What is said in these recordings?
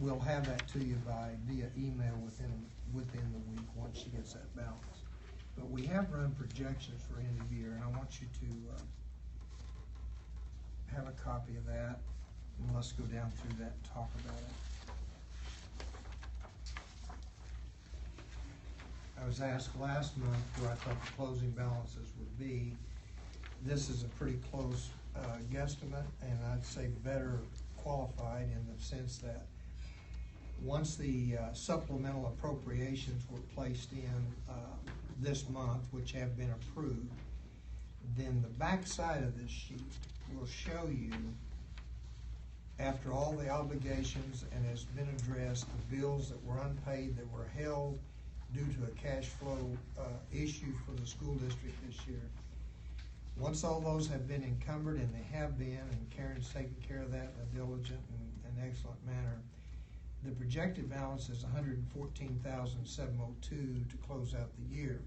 we'll have that to you via email within the week once she gets that balance. But we have run projections for end of year, and I want you to have a copy of that, and let's go down through that and talk about it. I was asked last month where I thought the closing balances would be. This is a pretty close guesstimate, and I'd say better qualified in the sense that once the supplemental appropriations were placed in this month, which have been approved, then the back side of this sheet will show you, after all the obligations and has been addressed, the bills that were unpaid, that were held due to a cash flow issue for the school district this year. Once all those have been encumbered, and they have been, and Karen's taken care of that in a diligent and excellent manner, the projected balance is $114,702 to close out the year.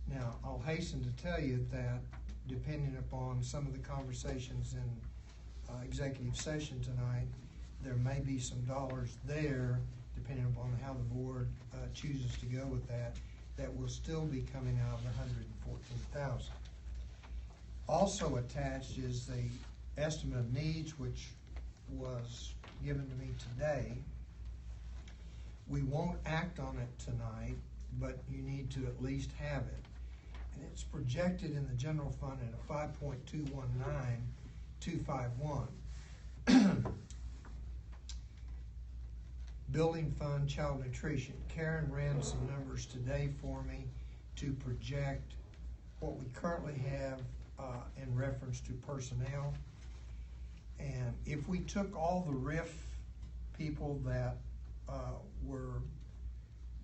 Now, I'll hasten to tell you that depending upon some of the conversations in executive session tonight, there may be some dollars there, depending upon how the board chooses to go with that, that will still be coming out of the $114,000. Also attached is the estimate of needs, which was given to me today. We won't act on it tonight, but you need to at least have it. And it's projected in the general fund at a 5.219251. Building fund, child nutrition. Karen ran some numbers today for me to project what we currently have in reference to personnel. And if we took all the RIF people that were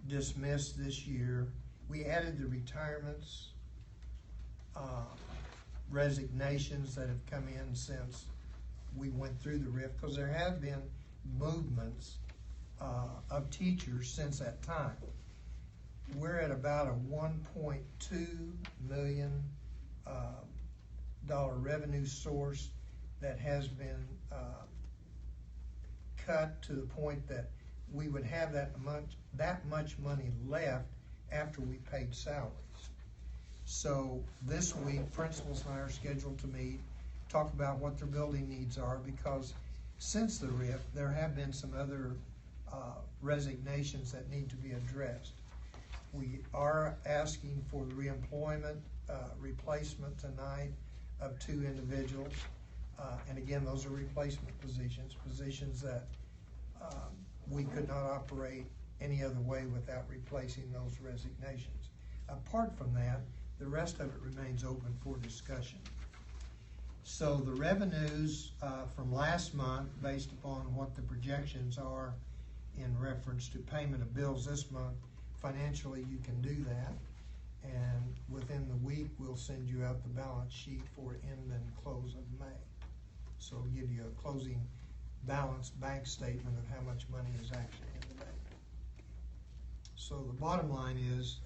dismissed this year, we added the retirements, resignations that have come in since we went through the RIF, because there have been movements of teachers since that time. We're at about a $1.2 million revenue source that has been cut to the point that we would have that much money left after we paid salaries. So this week, principals and I are scheduled to meet, talk about what their building needs are, because since the RIF, there have been some other resignations that need to be addressed. We are asking for the reemployment replacement tonight of 2 individuals. And again, those are replacement positions that we could not operate any other way without replacing those resignations. Apart from that, the rest of it remains open for discussion. So the revenues from last month, based upon what the projections are in reference to payment of bills this month, financially you can do that. And within the week, we'll send you out the balance sheet for end and close of May. So it'll give you a closing balance bank statement of how much money is actually in the bank. So the bottom line is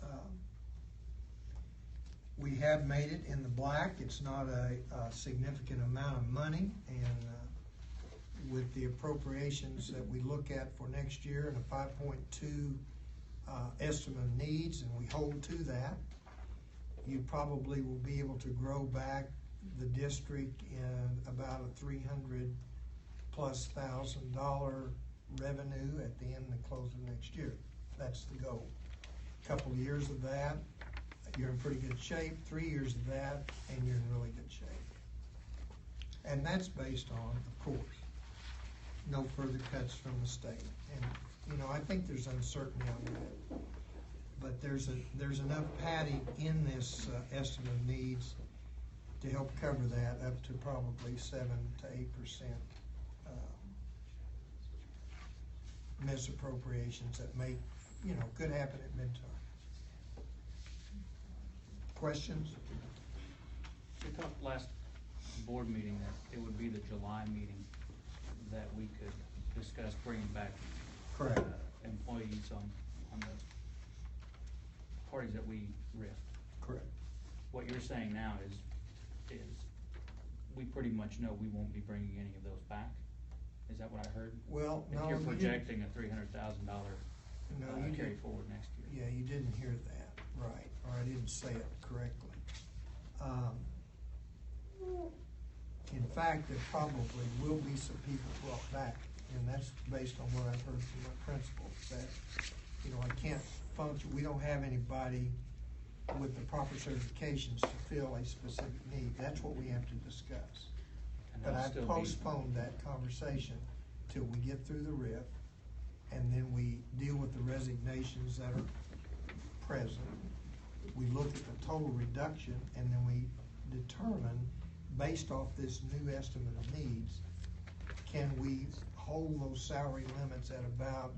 we have made it in the black. It's not a significant amount of money, and with the appropriations that we look at for next year and a 5.2 estimate of needs, and we hold to that, you probably will be able to grow back the district in about a $300,000+ revenue at the end and close of next year. That's the goal. A couple of years of that, you're in pretty good shape. 3 years of that, and you're in really good shape. And that's based on, of course, no further cuts from the state. And you know, I think there's uncertainty on that, but there's enough padding in this estimate of needs to help cover that up to probably 7 to 8% misappropriations that may, you know, could happen at midterm. Questions? We talked last board meeting that it would be the July meeting that we could discuss bringing back Correct. Employees on the parties that we riffed. Correct. What you're saying now is we pretty much know we won't be bringing any of those back. Is that what I heard? Well, no. If you're you didn't- projecting a $300,000 No, you carry didn't. forward next year. Yeah, you didn't hear that, right, or I didn't say it correctly. In fact, there probably will be some people brought back, and that's based on what I've heard from my principals, that, I can't function, we don't have anybody with the proper certifications to fill a specific need. That's what we have to discuss. And But they'll I've still be- postponed that conversation till we get through the RIF, and then we deal with the resignations that are present. We look at the total reduction, and then we determine, based off this new estimate of needs, can we hold those salary limits at about,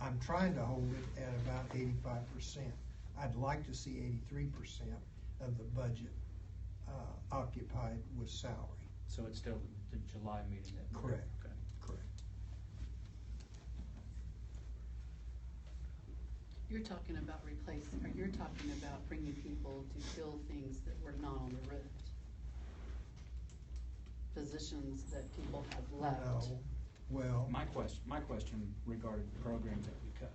I'm trying to hold it at about 85%. I'd like to see 83% of the budget occupied with salary. So it's still the July meeting that. Correct. Okay. Correct. You're talking about replacing, or you're talking about bringing people to fill things that were not on the RIF. Positions that people have left. No, well, My question regarded the programs that we cut.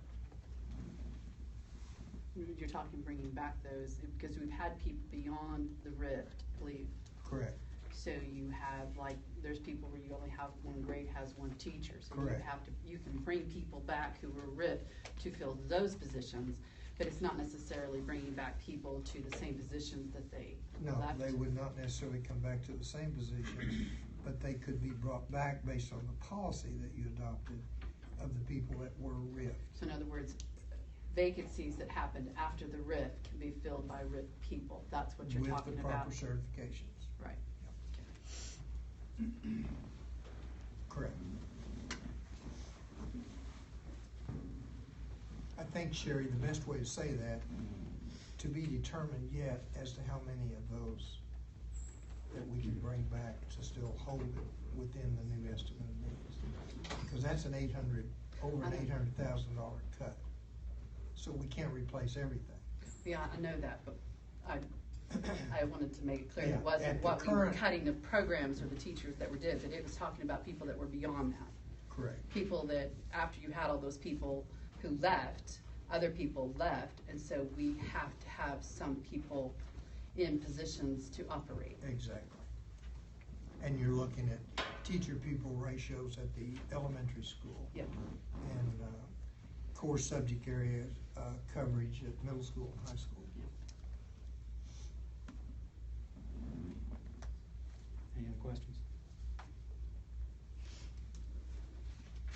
You're talking bringing back those, because we've had people beyond the RIF leave. correct, So you have, there's people where you only have one grade has one teacher. So Correct. you can bring people back who were RIF to fill those positions, but it's not necessarily bringing back people to the same positions that they no, left. they would not necessarily come back to the same positions, but they could be brought back based on the policy that you adopted of the people that were RIF. So in other words, vacancies that happened after the RIF can be filled by RIF people. That's what you're talking With the about. proper certifications. Right. Correct. I think, Sherry, the best way to say that, to be determined yet as to how many of those that we can bring back to still hold it within the new estimate of needs. Because that's over an $800,000 cut. So we can't replace everything. Yeah, I know that, but I wanted to make it clear Yeah, it wasn't at the what we were current- cutting the programs or the teachers that were did, but it was talking about people that were beyond that. Correct. People that, after you had all those people who left, other people left, and so we have to have some people in positions to operate. Exactly. And you're looking at teacher-pupil ratios at the elementary school. Yep. And core subject area coverage at middle school and high school. Any other questions?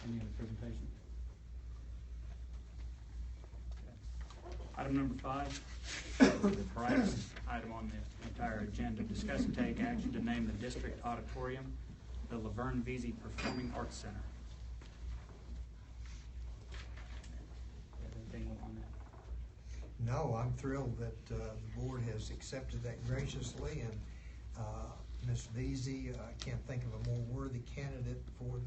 Any other presentation? Okay. Item number 5, the brightest item on the entire agenda, discuss and take action to name the district auditorium the Laverne Vesey Performing Arts Center. Anything on that? No, I'm thrilled that the board has accepted that graciously, and Ms. Vesey, I can't think of a more worthy candidate for the